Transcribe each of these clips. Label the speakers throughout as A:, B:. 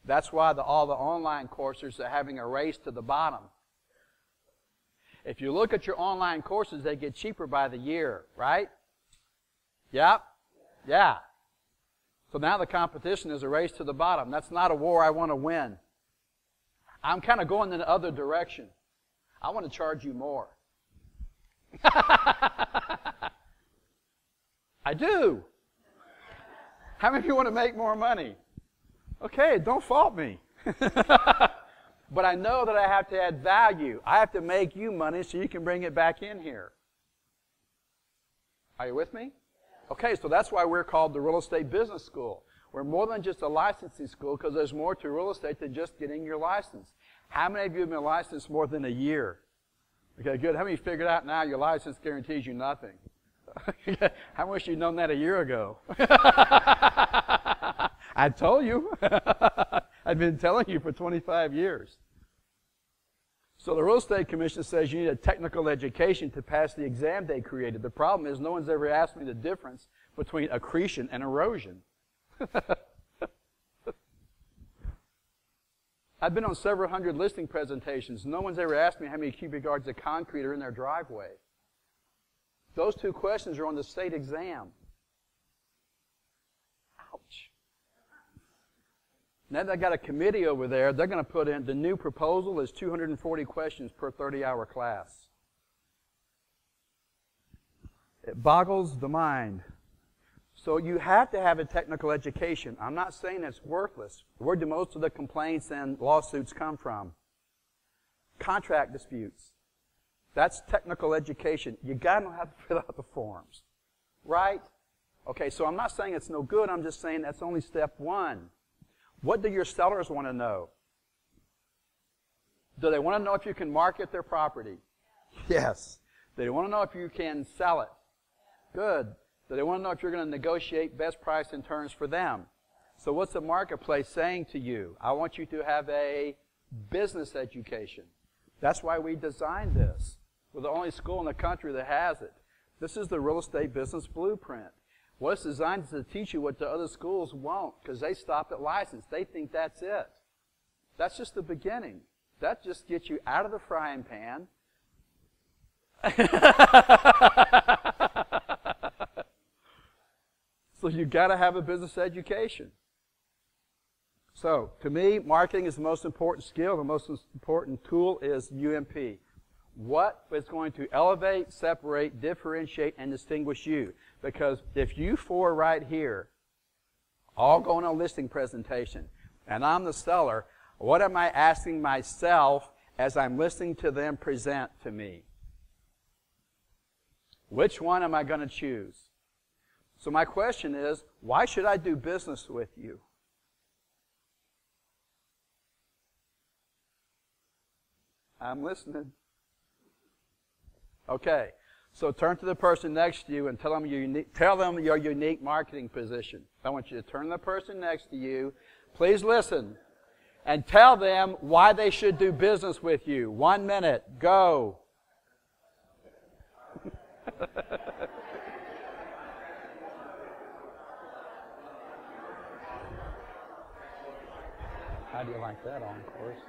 A: That's why all the online courses are having a race to the bottom. If you look at your online courses, they get cheaper by the year, right? Yep. Yeah. So now the competition is a race to the bottom. That's not a war I want to win. I'm kind of going in the other direction. I want to charge you more. I do. How many of you want to make more money? Okay, don't fault me. But I know that I have to add value. I have to make you money so you can bring it back in here. Are you with me? Okay, so that's why we're called the Real Estate Business School. We're more than just a licensing school because there's more to real estate than just getting your license. How many of you have been licensed more than a year? Okay, good. How many figured out now your license guarantees you nothing? How much you known that a year ago? I told you. I've been telling you for 25 years. So the Real Estate Commission says you need a technical education to pass the exam they created. The problem is no one's ever asked me the difference between accretion and erosion. I've been on several hundred listing presentations. No one's ever asked me how many cubic yards of concrete are in their driveway. Those two questions are on the state exam. Ouch. Now they've got a committee over there. They're going to put in, the new proposal is 240 questions per 30-hour class. It boggles the mind. So you have to have a technical education. I'm not saying it's worthless. Where do most of the complaints and lawsuits come from? Contract disputes. That's technical education. You got to know how to fill out the forms. Right? Okay, so I'm not saying it's no good. I'm just saying that's only step one. What do your sellers want to know? Do they want to know if you can market their property? Yes. Do they want to know if you can sell it? Good. Do they want to know if you're going to negotiate best price and terms for them? So what's the marketplace saying to you? I want you to have a business education. That's why we designed this. We're the only school in the country that has it. This is the real estate business blueprint. Well, it's designed to teach you what the other schools won't because they stop at license. They think that's it. That's just the beginning. That just gets you out of the frying pan. So you've got to have a business education. So, to me, marketing is the most important skill. The most important tool is UMP. What is going to elevate, separate, differentiate, and distinguish you? Because if you four right here all go on a listing presentation, and I'm the seller, what am I asking myself as I'm listening to them present to me? Which one am I going to choose? So my question is, why should I do business with you? I'm listening. Okay, so turn to the person next to you and tell them your unique marketing position. I want you to turn to the person next to you. Please listen and tell them why they should do business with you. 1 minute, go. How do you like that on course?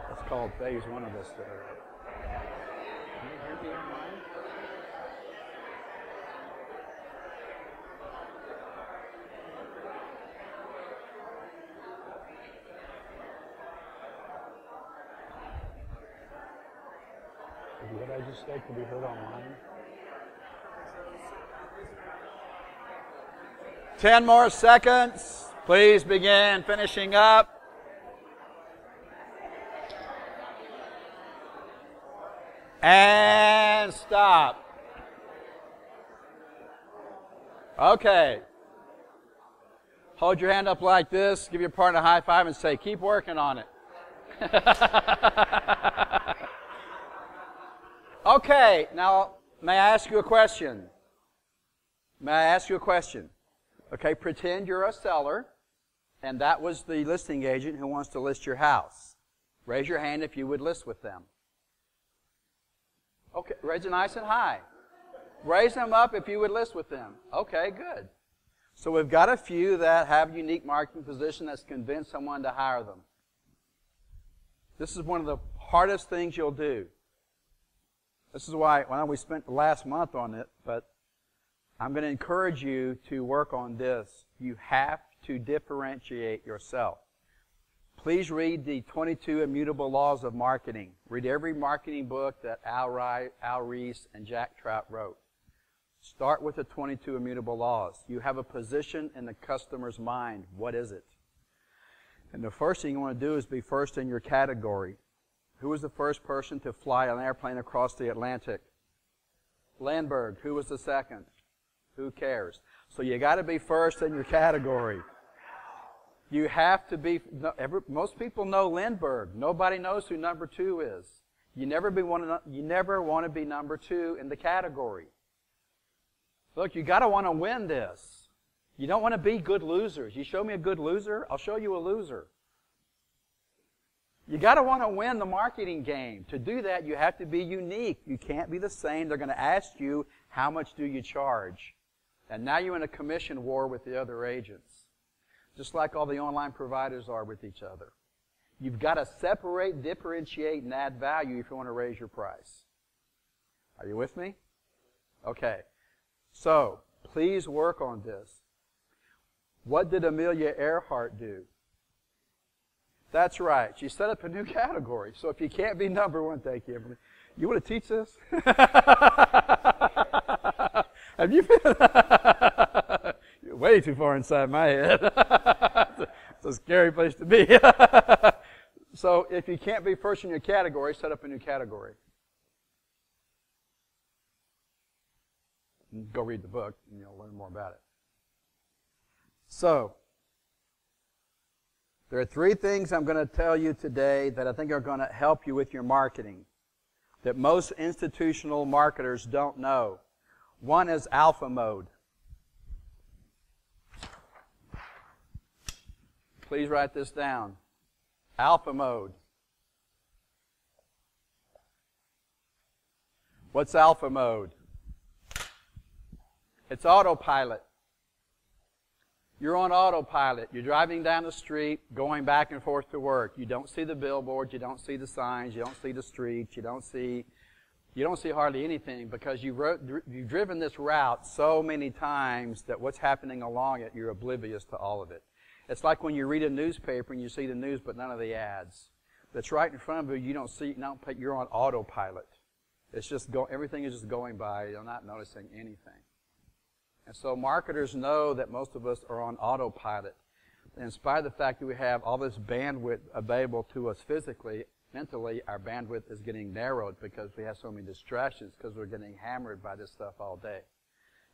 A: That's called phase one of this story. Can you hear me online? What I just said could be heard online. 10 more seconds. Please begin finishing up. And stop. Okay. Hold your hand up like this. Give your partner a high five and say, keep working on it. Okay, now may I ask you a question? May I ask you a question? Okay, pretend you're a seller, and that was the listing agent who wants to list your house. Raise your hand if you would list with them. Okay, raise it nice and high. Raise them up if you would list with them. Okay, good. So we've got a few that have unique marketing position that's convinced someone to hire them. This is one of the hardest things you'll do. This is why we spent the last month on it, but I'm going to encourage you to work on this. You have to differentiate yourself. Please read the 22 Immutable Laws of Marketing. Read every marketing book that Al Ries and Jack Trout wrote. Start with the 22 Immutable Laws. You have a position in the customer's mind. What is it? And the first thing you want to do is be first in your category. Who was the first person to fly an airplane across the Atlantic? Lindbergh. Who was the second? Who cares? So you got to be first in your category. You have to be, most people know Lindbergh. Nobody knows who number 2 is. You never want to be number 2 in the category. Look, you got to want to win this. You don't want to be good losers. You show me a good loser, I'll show you a loser. You got to want to win the marketing game. To do that, you have to be unique. You can't be the same. They're going to ask you, how much do you charge? And now you're in a commission war with the other agents. Just like all the online providers are with each other. You've got to separate, differentiate, and add value if you want to raise your price. Are you with me? Okay. So, please work on this. What did Amelia Earhart do? That's right. She set up a new category. So if you can't be number 1, thank you, Emily. You want to teach this? Have you been? You're way too far inside my head. It's a scary place to be. So if you can't be first in your category, set up a new category. Go read the book and you'll learn more about it. So, there are 3 things I'm going to tell you today that I think are going to help you with your marketing that most institutional marketers don't know. One is alpha mode. Please write this down. Alpha mode. What's alpha mode? It's autopilot. You're on autopilot. You're driving down the street, going back and forth to work. You don't see the billboards, you don't see the signs, you don't see the streets, you don't see hardly anything because you've driven this route so many times that what's happening along it, you're oblivious to all of it. It's like when you read a newspaper and you see the news but none of the ads. That's right in front of you, you don't see, you're on autopilot. It's just everything is just going by, you're not noticing anything. And so marketers know that most of us are on autopilot. In spite of the fact that we have all this bandwidth available to us physically, mentally, our bandwidth is getting narrowed because we have so many distractions because we're getting hammered by this stuff all day.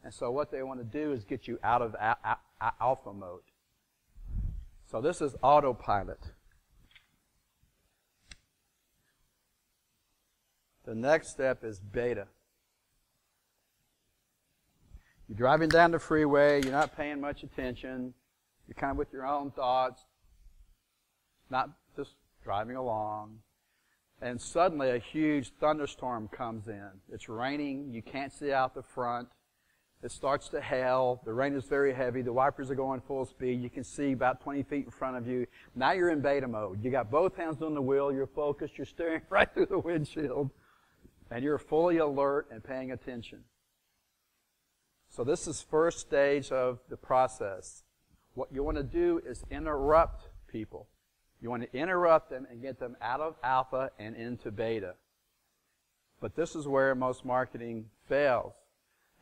A: And so what they want to do is get you out of alpha mode. So this is autopilot. The next step is beta. You're driving down the freeway, you're not paying much attention, you're kind of with your own thoughts, not just driving along, and suddenly a huge thunderstorm comes in. It's raining, you can't see out the front, it starts to hail, the rain is very heavy, the wipers are going full speed, you can see about 20 feet in front of you. Now you're in beta mode. You got both hands on the wheel, you're focused, you're staring right through the windshield, and you're fully alert and paying attention. So this is first stage of the process. What you want to do is interrupt people. You want to interrupt them and get them out of alpha and into beta. But this is where most marketing fails.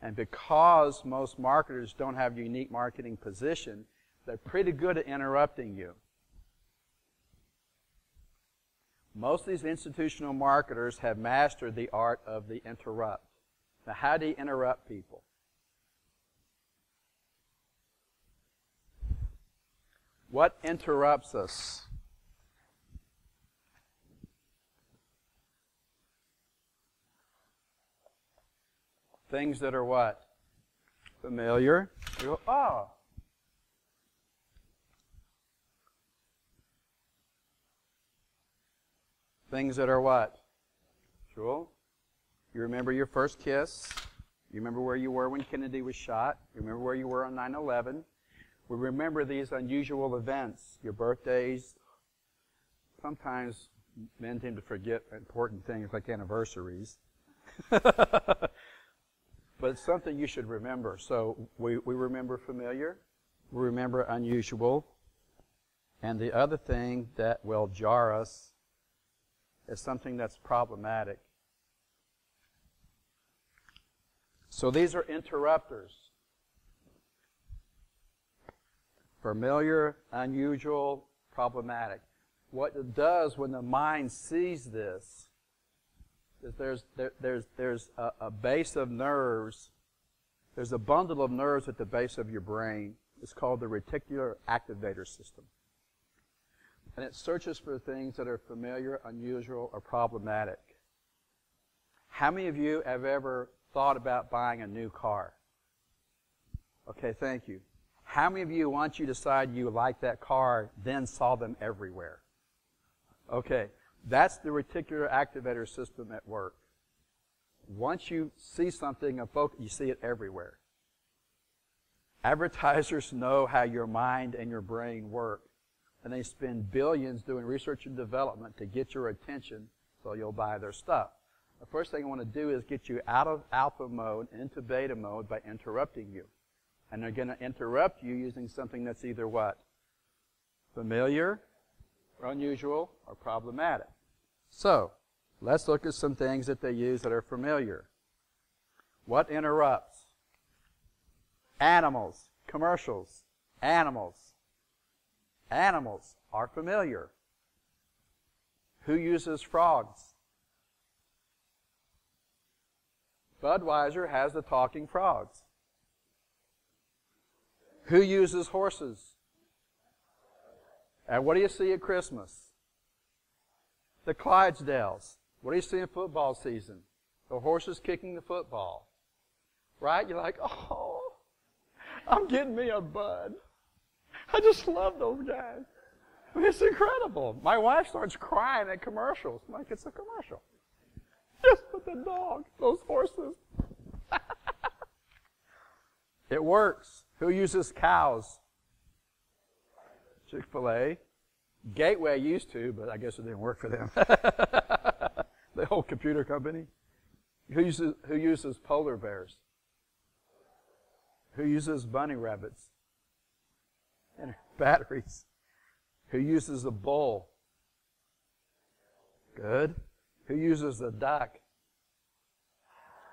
A: And because most marketers don't have a unique marketing position, they're pretty good at interrupting you. Most of these institutional marketers have mastered the art of the interrupt. Now, how do you interrupt people? What interrupts us? Things that are what? Familiar. You go, oh. Things that are what? True. You remember your first kiss. You remember where you were when Kennedy was shot. You remember where you were on 9/11. We remember these unusual events, your birthdays. Sometimes men tend to forget important things like anniversaries. But it's something you should remember. So we remember familiar. We remember unusual. And the other thing that will jar us is something that's problematic. So these are interrupters. Familiar, unusual, problematic. What it does when the mind sees this is there's a base of nerves. There's a bundle of nerves at the base of your brain. It's called the reticular activator system. And it searches for things that are familiar, unusual, or problematic. How many of you have ever thought about buying a new car? Okay, thank you. How many of you, once you decide you like that car, then saw them everywhere? Okay, that's the reticular activator system at work. Once you see something, you see it everywhere. Advertisers know how your mind and your brain work, and they spend billions doing research and development to get your attention so you'll buy their stuff. The first thing I want to do is get you out of alpha mode into beta mode by interrupting you. And they're going to interrupt you using something that's either what? Familiar, or unusual, or problematic. So, let's look at some things that they use that are familiar. What interrupts? Animals, commercials, animals. Animals are familiar. Who uses frogs? Budweiser has the talking frogs. Who uses horses? And what do you see at Christmas? The Clydesdales. What do you see in football season? The horses kicking the football. Right? You're like, oh, I'm getting me a Bud. I just love those guys. I mean, it's incredible. My wife starts crying at commercials. I'm like, it's a commercial. Just with the dog, those horses. It works. Who uses cows? Chick-fil-A. Gateway used to, but I guess it didn't work for them. The whole computer company. Who uses polar bears? Who uses bunny rabbits? And batteries. Who uses a bull? Good. Who uses a duck?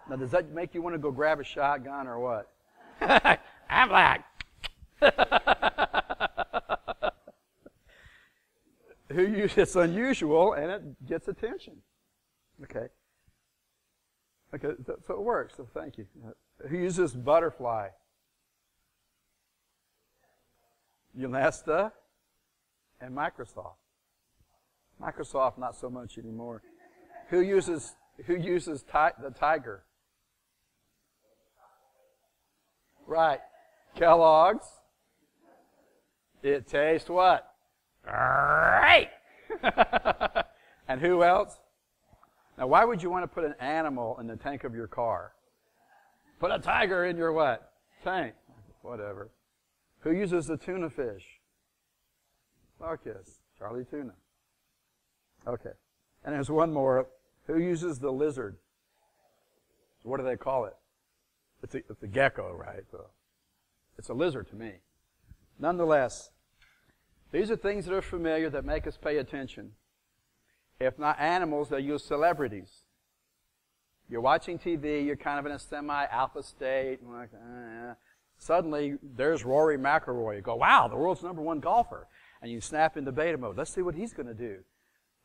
A: Now, does that make you want to go grab a shotgun or what? I'm black. It's unusual and it gets attention. Okay. Okay, so it works. So thank you. Who uses butterfly? Unesta and Microsoft. Microsoft, not so much anymore. Who uses the tiger? Right. Kellogg's. It tastes what? Great. And who else? Now, why would you want to put an animal in the tank of your car? Put a tiger in your what? Tank. Whatever. Who uses the tuna fish? Marcus. Charlie Tuna. Okay. And there's one more. Who uses the lizard? What do they call it? It's a gecko, right? So it's a lizard to me. Nonetheless, these are things that are familiar that make us pay attention. If not animals, they use celebrities. You're watching TV, you're kind of in a semi-alpha state. And like, Suddenly, there's Rory McIlroy. You go, wow, the world's #1 golfer. And you snap into beta mode. Let's see what he's going to do.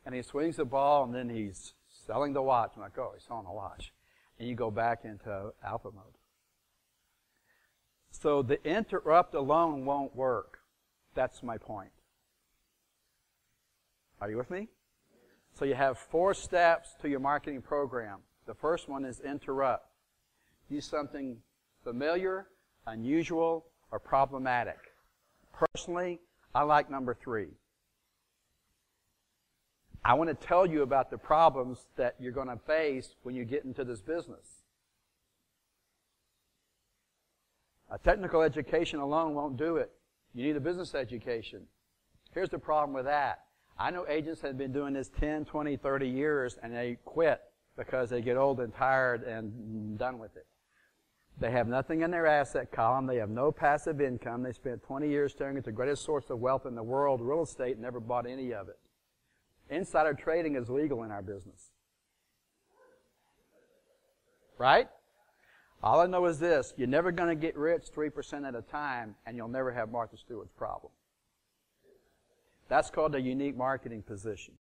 A: And he swings the ball, and then he's selling the watch. I'm like, oh, he's selling the watch. And you go back into alpha mode. So the interrupt alone won't work. That's my point. Are you with me? So you have 4 steps to your marketing program. The first one is interrupt. Use something familiar, unusual, or problematic. Personally, I like number 3. I want to tell you about the problems that you're going to face when you get into this business. A technical education alone won't do it. You need a business education. Here's the problem with that. I know agents that have been doing this 10, 20, 30 years, and they quit because they get old and tired and done with it. They have nothing in their asset column. They have no passive income. They spent 20 years staring at the greatest source of wealth in the world, real estate, and never bought any of it. Insider trading is legal in our business. Right? All I know is this. You're never going to get rich 3% at a time, and you'll never have Martha Stewart's problem. That's called a unique marketing position.